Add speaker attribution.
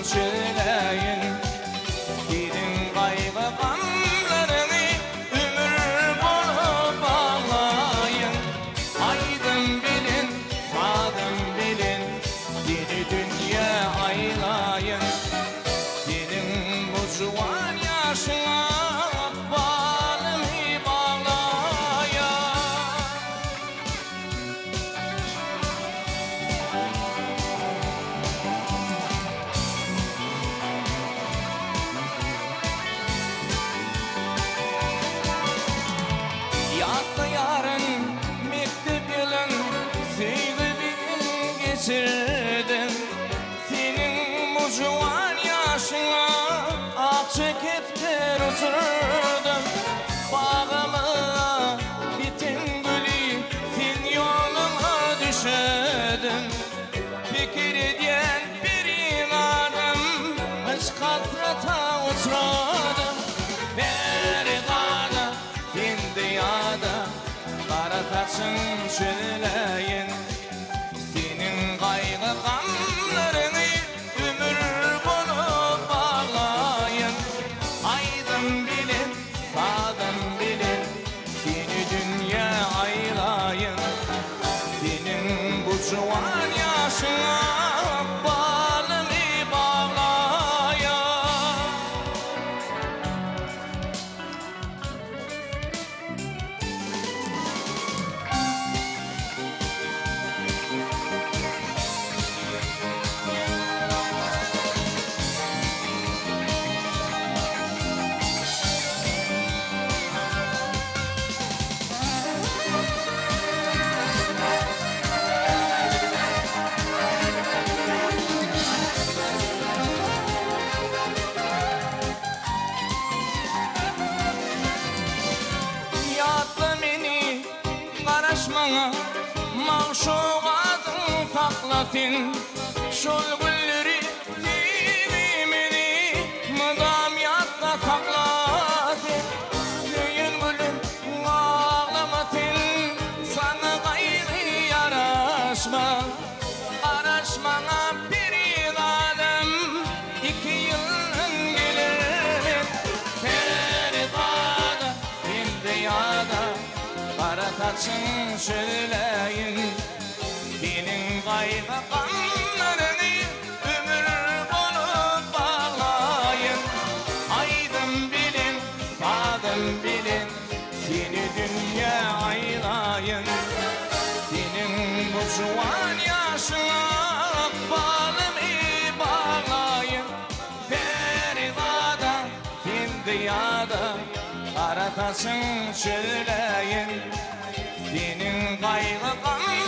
Speaker 1: söyleyin. Senin kaygı gamlarını ömür boyu bağlayın. Aydın bilin, sadım bilin, seni dünya aylayın. Senin bu juvan yaşına balımı bağlayın. Yattı yarın mektep yılın, sevgi bir geçirdim. Senin bu juvan yaşına ak çekip ter oturdum. Bağıma bitin gülü, sen yoluma düşedin. Fikir ediyen bir inadım, hiç kasrata uçradım. Bergada, sen dünyada, kara taşın söyleyin. Senin kaygı gamlarını ömür boyu bağlayın. Aydın bilin, sadım bilin, seni dünya aylayın. Senin bu juvan yaşına balımı bağlayın. Yatla beni karışmana, mavşuğadın saklatın. Şol gülleri sevimini mıdam yatta saklatın. Söyün gülüm ağlamasın, sana gayrı yaraşma. Araşmana bir adam, 2 yılın gelir. Feribada, indiyada, kara taçın söyleyin. Senin kaygı gamlarını ömür boyu bağlayın. Aydın bilin, sadım bilin, seni dünya aylayın. Senin bu juvan yaşına balımı bağlayın. Feribada, indiyada, kara taşın söyleyin. Senin kaygı gamlarını